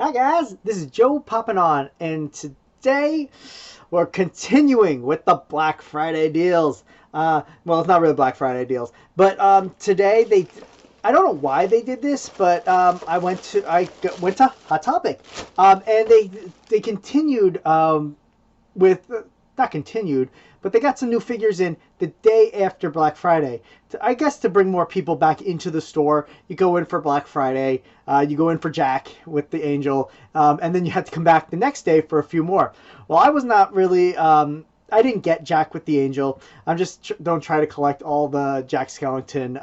Hi guys, this is Joe popping on, and today we're continuing with the Black Friday deals. Well, it's not really Black Friday deals, but today I don't know why they did this, but I went to Hot Topic, and they continued with not continued, but they got some new figures in the day after Black Friday. I guess to bring more people back into the store. You go in for Black Friday, you go in for Jack with the Angel, and then you had to come back the next day for a few more. Well, I was not really. I didn't get Jack with the Angel. I'm just don't try to collect all the Jack Skellington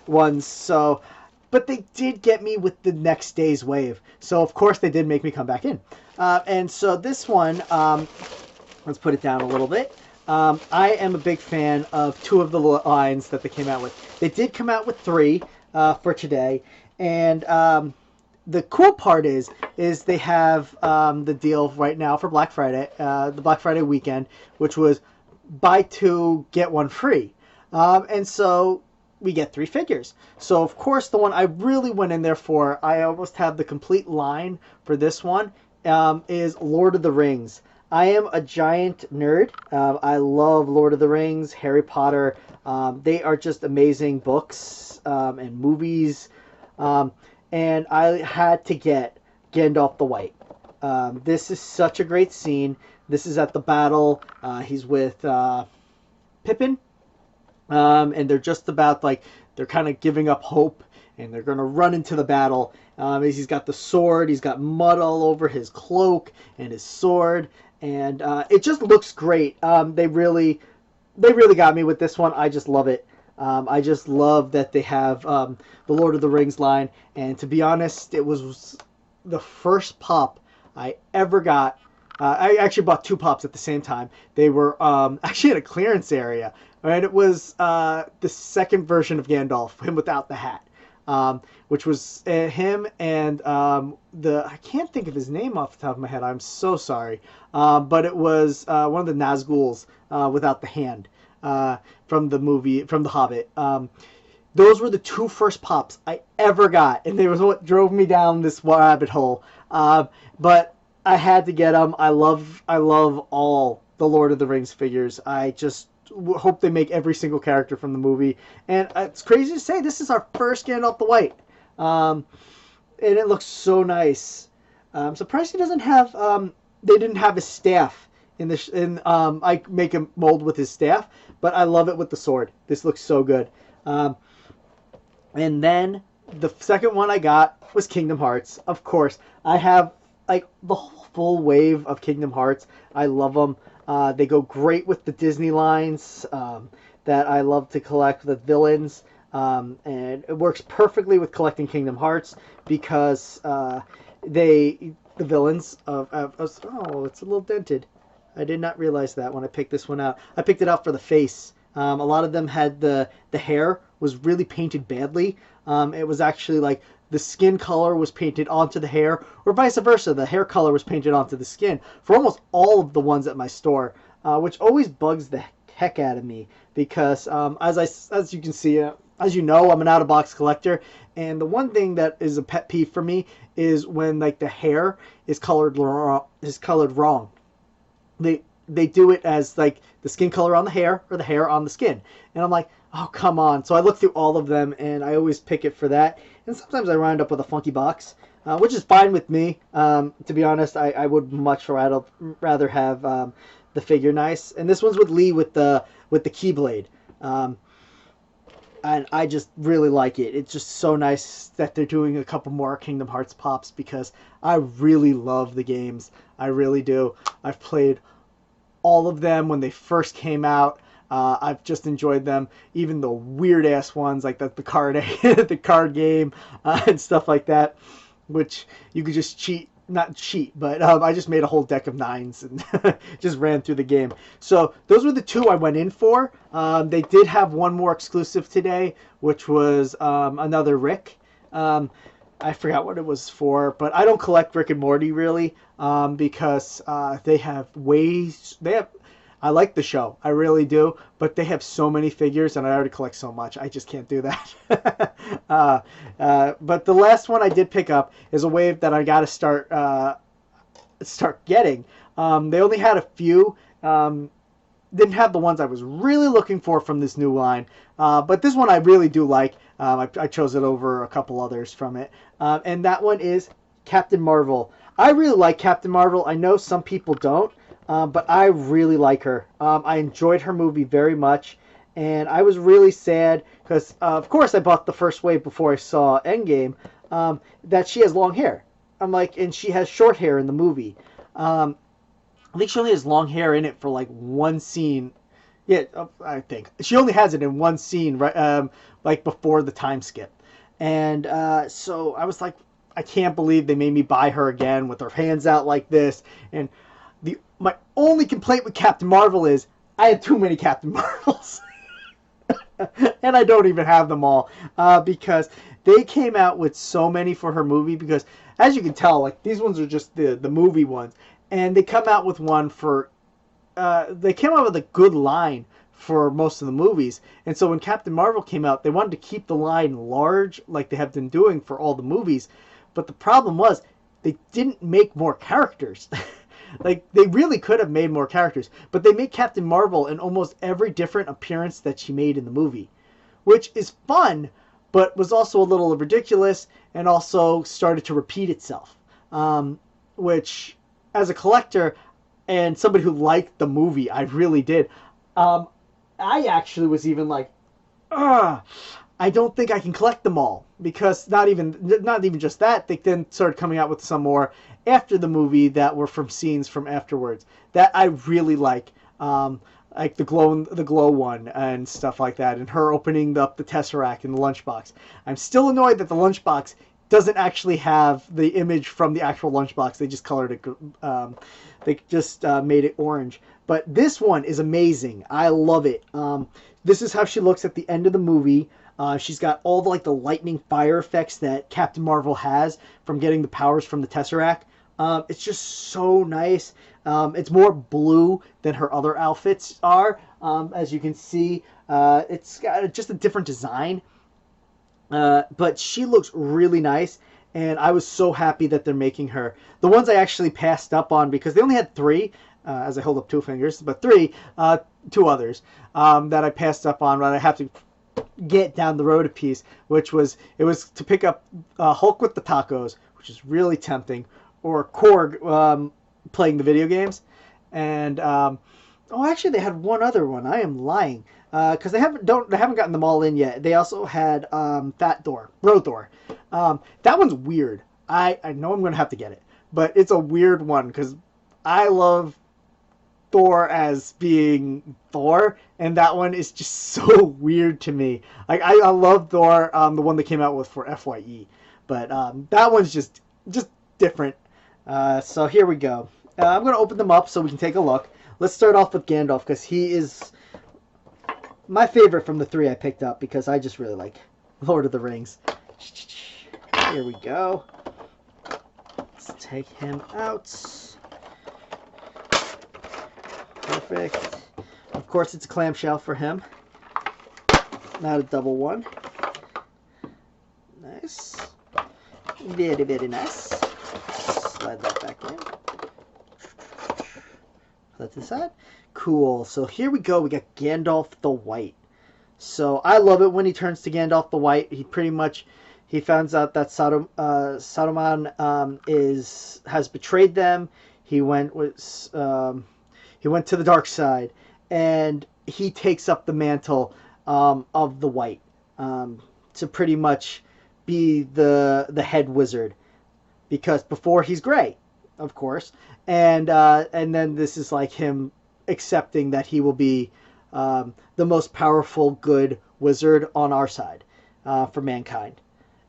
ones. So, but they did get me with the next day's wave. So of course they did make me come back in. And so this one, let's put it down a little bit. I am a big fan of two of the lines that they came out with. They did come out with three for today, and the cool part is they have the deal right now for Black Friday, the Black Friday weekend, which was buy two get one free, and so we get three figures. So of course the one I really went in there for, I almost have the complete line for this one, is Lord of the Rings. I am a giant nerd. I love Lord of the Rings, Harry Potter. They are just amazing books and movies. And I had to get Gandalf the White. This is such a great scene. This is at the battle. He's with Pippin. And they're just about like, they're kind of giving up hope. And they're going to run into the battle. He's got the sword. He's got mud all over his cloak and his sword. And it just looks great. They really got me with this one. I just love it. I just love that they have the Lord of the Rings line. And to be honest, it was the first pop I ever got. I actually bought two pops at the same time. They were actually in a clearance area. And it was the second version of Gandalf, him without the hat. Which was him and I can't think of his name off the top of my head. I'm so sorry. But it was one of the Nazguls without the hand from the movie, from The Hobbit. Those were the two first pops I ever got, and they was what drove me down this rabbit hole. But I had to get them. I love all the Lord of the Rings figures. I just hope they make every single character from the movie. And it's crazy to say, this is our first Gandalf the White. And it looks so nice. I'm surprised he doesn't have, they didn't have his staff I make a mold with his staff, but I love it with the sword. This looks so good. And then the second one I got was Kingdom Hearts. Of course, I have like the full wave of Kingdom Hearts. I love them. They go great with the Disney lines that I love to collect, the villains. And it works perfectly with collecting Kingdom Hearts because the villains of oh, it's a little dented. I did not realize that when I picked this one out. I picked it out for the face. A lot of them had the hair was really painted badly. It was actually like the skin color was painted onto the hair, or vice versa. The hair color was painted onto the skin for almost all of the ones at my store, which always bugs the heck out of me because as you can see, as you know, I'm an out-of-box collector, and the one thing that is a pet peeve for me is when like the hair is colored wrong. They do it as like the skin color on the hair or the hair on the skin, and I'm like, oh come on. So I look through all of them, and I always pick it for that. And sometimes I wind up with a funky box, which is fine with me. To be honest, I would much rather have the figure nice. And this one's with Lee with the Keyblade. And I just really like it. It's just so nice that they're doing a couple more Kingdom Hearts pops because I really love the games. I really do. I've played all of them when they first came out. I've just enjoyed them, even the weird ass ones like the card the card game and stuff like that, which you could just not cheat, but I just made a whole deck of nines and just ran through the game. So those were the two I went in for. They did have one more exclusive today, which was another Rick. I forgot what it was for, but I don't collect Rick and Morty really because they have I like the show, I really do, but they have so many figures, and I already collect so much. I just can't do that. But the last one I did pick up is a wave that I got to start getting. They only had a few. Didn't have the ones I was really looking for from this new line, but this one I really do like. I chose it over a couple others from it, and that one is Captain Marvel. I really like Captain Marvel. I know some people don't, but I really like her. I enjoyed her movie very much, and I was really sad because, of course, I bought the first wave before I saw Endgame, that she has long hair. I'm like, and she has short hair in the movie. I think she only has long hair in it for like one scene. Yeah, I think she only has it in one scene, right? Like before the time skip. And so I was like, I can't believe they made me buy her again with her hands out like this. And my only complaint with Captain Marvel is I had too many Captain Marvels. And I don't even have them all, because they came out with so many for her movie. Because as you can tell, like these ones are just the movie ones, and they come out with one for. They came out with a good line for most of the movies, and so when Captain Marvel came out, they wanted to keep the line large like they have been doing for all the movies, but the problem was they didn't make more characters. Like, they really could have made more characters, but they made Captain Marvel in almost every different appearance that she made in the movie, which is fun, but was also a little ridiculous, and also started to repeat itself. Which, as a collector, and somebody who liked the movie, I really did. I actually was even like, I don't think I can collect them all, because not even just that, they then started coming out with some more after the movie that were from scenes from afterwards that I really like the glow one and stuff like that, and her opening up the Tesseract in the lunchbox. I'm still annoyed that the lunchbox doesn't actually have the image from the actual lunchbox. They just colored it. They just made it orange. But this one is amazing. I love it. This is how she looks at the end of the movie. She's got all the lightning fire effects that Captain Marvel has from getting the powers from the Tesseract. It's just so nice. It's more blue than her other outfits are. As you can see, it's got just a different design. But she looks really nice, and I was so happy that they're making her. The ones I actually passed up on, because they only had three, as I hold up two fingers, but two others that I passed up on, but I have to get down the road a piece, it was to pick up Hulk with the tacos, which is really tempting, or Korg playing the video games, and actually they had one other one. I am lying, because they haven't gotten them all in yet. They also had Road Thor. That one's weird. I know I'm going to have to get it, but it's a weird one because I love Thor as being Thor, and that one is just so weird to me. Like, I love Thor, the one that came out with for FYE, but that one's just different. So here we go. I'm going to open them up so we can take a look. Let's start off with Gandalf, because he is my favorite from the three I picked up, because I just really like Lord of the Rings. Here we go. Let's take him out. Perfect. Of course, it's a clamshell for him. Not a double one. Nice. Very, very nice. Slide that back in. Put this aside. Cool. So here we go. We got Gandalf the White. So I love it when he turns to Gandalf the White. He finds out that Saruman has betrayed them. He went to the dark side, and he takes up the mantle of the White to pretty much be the head wizard, because before he's gray, of course, and then this is like him accepting that he will be the most powerful good wizard on our side for mankind.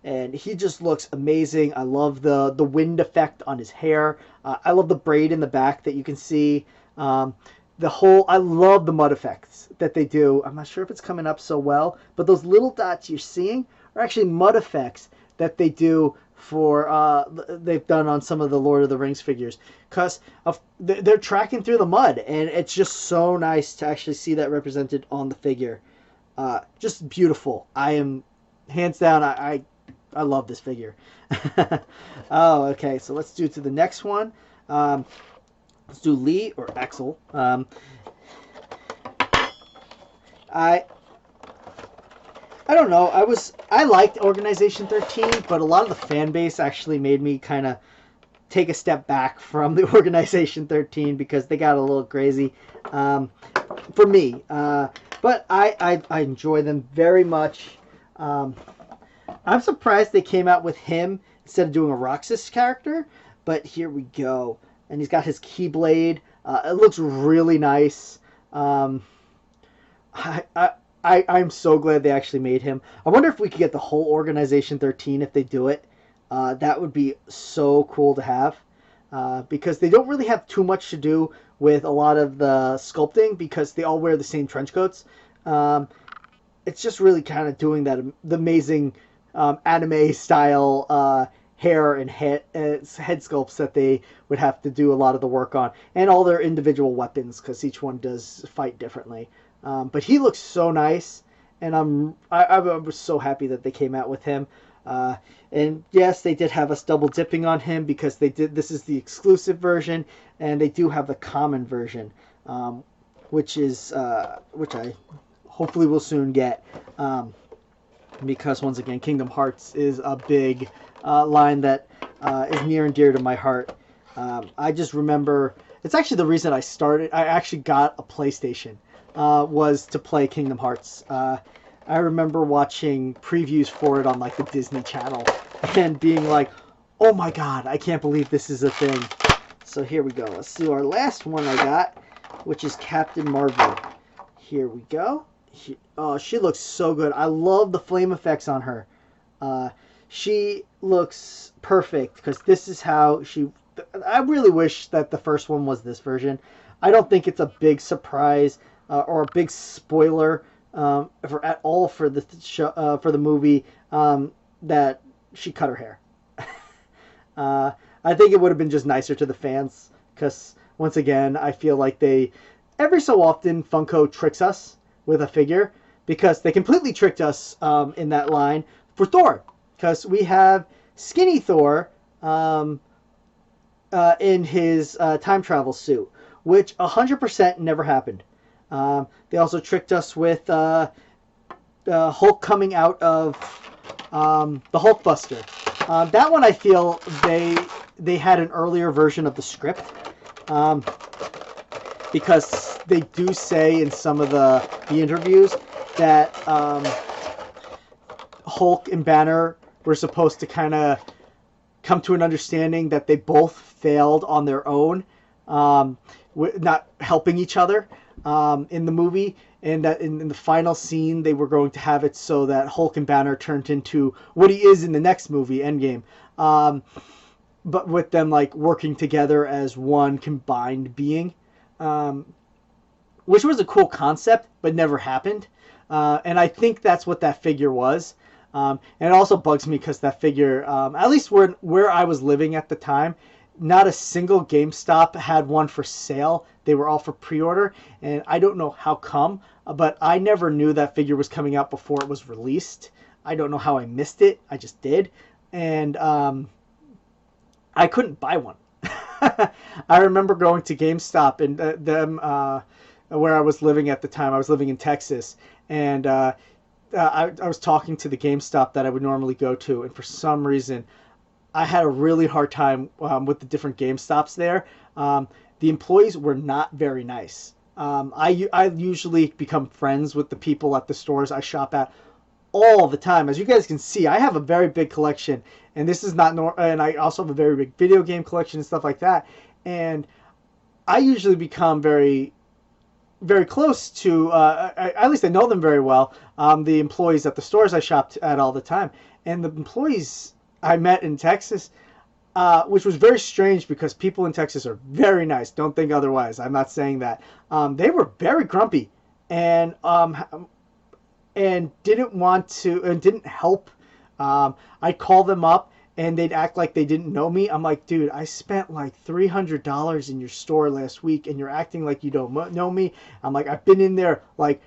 And he just looks amazing. I love the wind effect on his hair. I love the braid in the back that you can see. I love the mud effects that they do. I'm not sure if it's coming up so well, but those little dots you're seeing are actually mud effects that they do for they've done on some of the Lord of the Rings figures, because they're tracking through the mud, and it's just so nice to actually see that represented on the figure. Just beautiful. I am hands down. I love this figure. Oh, okay. So let's do to the next one. Let's do Lee or Axel. I don't know. I liked Organization 13, but a lot of the fan base actually made me kind of take a step back from the Organization 13 because they got a little crazy for me. But I enjoy them very much. I'm surprised they came out with him instead of doing a Roxas character, but here we go. And he's got his Keyblade. It looks really nice. I'm so glad they actually made him. I wonder if we could get the whole Organization 13 if they do it. That would be so cool to have. Because they don't really have too much to do with a lot of the sculpting because they all wear the same trench coats. It's just really kind of doing the amazing anime style hair and head sculpts that they would have to do a lot of the work on, and all their individual weapons because each one does fight differently. But he looks so nice, and I was so happy that they came out with him. And yes, they did have us double dipping on him because this is the exclusive version, and they do have the common version, which I hopefully will soon get. Because once again, Kingdom Hearts is a big line that is near and dear to my heart. I just remember, it's actually the reason I actually got a PlayStation, was to play Kingdom Hearts. I remember watching previews for it on like the Disney Channel and being like, oh my god, I can't believe this is a thing. So here we go. Let's do our last one I got, which is Captain Marvel. Here we go. Oh, she looks so good. I love the flame effects on her. She looks perfect because this is how she... I really wish that the first one was this version. I don't think it's a big surprise or a big spoiler at all for the show, for the movie that she cut her hair. I think it would have been just nicer to the fans because, once again, I feel like every so often Funko tricks us with a figure because they completely tricked us in that line for Thor, because we have skinny Thor in his time travel suit, which 100% never happened. They also tricked us with Hulk coming out of the Hulkbuster. That one I feel they had an earlier version of the script, because they do say in some of the interviews that Hulk and Banner were supposed to kind of come to an understanding that they both failed on their own, not helping each other in the movie, and that in the final scene they were going to have it so that Hulk and Banner turned into what he is in the next movie, Endgame, but with them like working together as one combined being. Which was a cool concept, but never happened. And I think that's what that figure was. And it also bugs me because that figure, at least where I was living at the time, not a single GameStop had one for sale. They were all for pre-order, and I don't know how come, but I never knew that figure was coming out before it was released. I don't know how I missed it. I just did. And I couldn't buy one. I remember going to GameStop and where I was living at the time. I was living in Texas, and I was talking to the GameStop that I would normally go to, and for some reason, I had a really hard time with the different GameStops there. The employees were not very nice. I usually become friends with the people at the stores I shop at all the time. As you guys can see, I have a very big collection, and this is not and I also have a very big video game collection and stuff like that. And I usually become very, very close to, at least I know them very well, the employees at the stores I shopped at all the time. And the employees I met in Texas, which was very strange because people in Texas are very nice. Don't think otherwise. I'm not saying that. They were very grumpy and didn't want to, and didn't help. I called them up and they'd act like they didn't know me. I'm like, dude, I spent like $300 in your store last week, and you're acting like you don't know me. I'm like, I've been in there like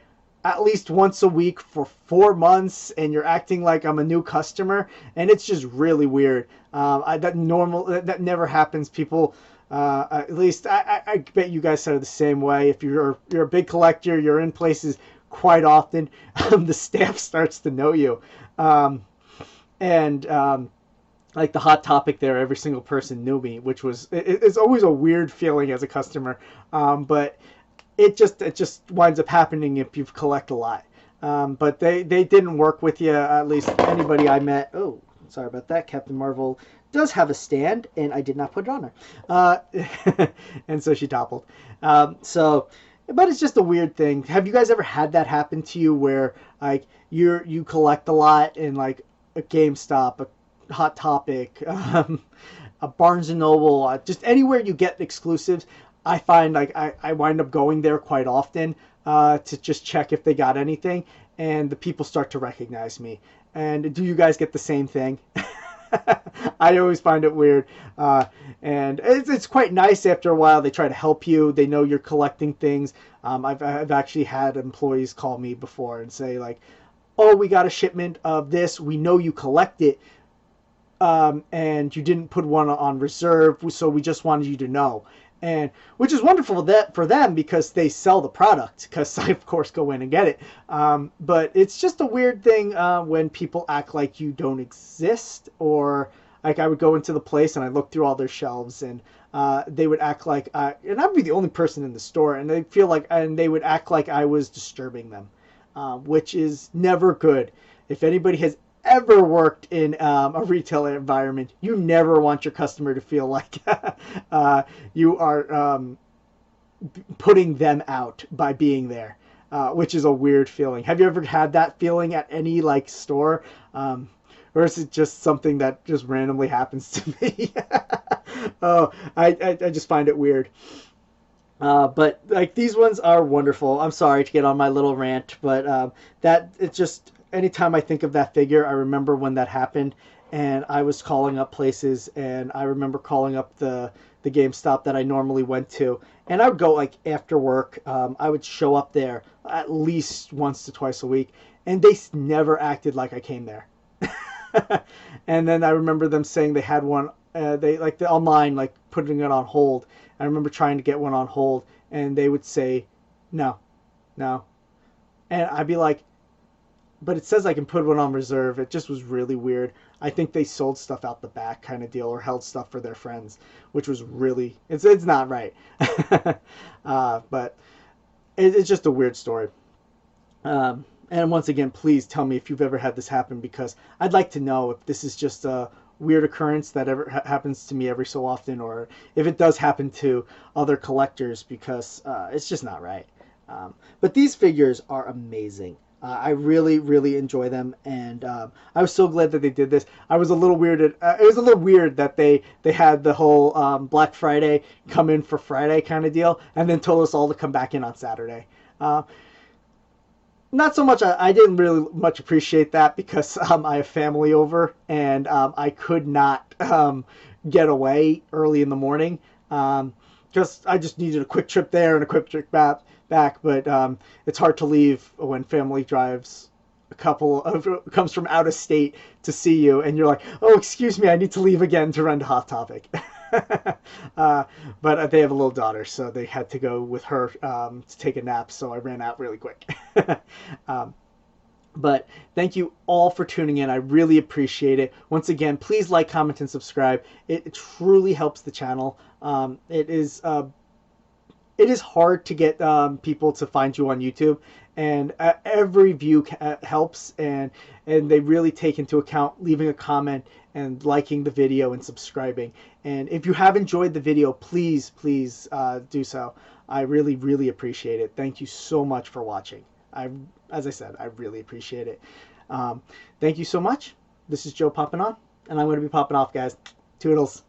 at least once a week for 4 months, and you're acting like I'm a new customer, and it's just really weird. That never happens. People, at least I bet you guys are the same way. If you're a big collector, you're in places quite often. The staff starts to know you, and like the Hot Topic there, every single person knew me, which was it's always a weird feeling as a customer, but it just winds up happening if you collect a lot. But they didn't work with you, at least anybody I met. Oh, sorry about that. Captain Marvel does have a stand, and I did not put it on her. And so she toppled. But it's just a weird thing. Have you guys ever had that happen to you where like you collect a lot in like a GameStop, a Hot Topic, a Barnes and Noble, just anywhere you get exclusives? I find like I wind up going there quite often to just check if they got anything, and the people start to recognize me. And do you guys get the same thing? I always find it weird, and it's quite nice after a while. They try to help you. They know you're collecting things. I've actually had employees call me before and say like, "Oh, we got a shipment of this. We know you collect it, and you didn't put one on reserve, so we just wanted you to know." And which is wonderful that for them because they sell the product, because I of course go in and get it, but it's just a weird thing when people act like you don't exist, or like I would go into the place and I look through all their shelves, and they would act like and I'd be the only person in the store, and they would act like I was disturbing them, which is never good. If anybody has ever worked in a retail environment, you never want your customer to feel like you are putting them out by being there, which is a weird feeling. Have you ever had that feeling at any like store, or is it just something that just randomly happens to me? Oh, I just find it weird. But like these ones are wonderful. I'm sorry to get on my little rant, but that it's just anytime I think of that figure, I remember when that happened, and I was calling up places, and I remember calling up the GameStop that I normally went to, and I would go like after work. I would show up there at least once to twice a week, and they never acted like I came there. And then I remember them saying they had one. They like the online like putting it on hold. I remember trying to get one on hold, and they would say, "No, no," and I'd be like, "But it says I can put one on reserve." It just was really weird. I think they sold stuff out the back kind of deal, or held stuff for their friends, which was really it's not right. But it's just a weird story. And once again, please tell me if you've ever had this happen, because I'd like to know if this is just a weird occurrence that ever happens to me every so often, or if it does happen to other collectors, because it's just not right. But these figures are amazing. I really, really enjoy them, and I was so glad that they did this. I was a little weirded. It was a little weird that they had the whole Black Friday come in for Friday kind of deal, and then told us all to come back in on Saturday. Not so much. I didn't really much appreciate that, because I have family over, and I could not get away early in the morning, because I just needed a quick trip there and a quick trip back. But it's hard to leave when family drives comes from out of state to see you, and you're like, "Oh, excuse me, I need to leave again to run to Hot Topic." But they have a little daughter, so they had to go with her to take a nap, so I ran out really quick. But thank you all for tuning in. I really appreciate it. Once again, please like, comment, and subscribe. It truly helps the channel. It is hard to get people to find you on YouTube, and every view helps, and they really take into account leaving a comment and liking the video and subscribing. And if you have enjoyed the video, please do so. I really, really appreciate it. Thank you so much for watching. As I said, I really appreciate it. Thank you so much. This is Joe popping on, and I'm going to be popping off, guys. Toodles.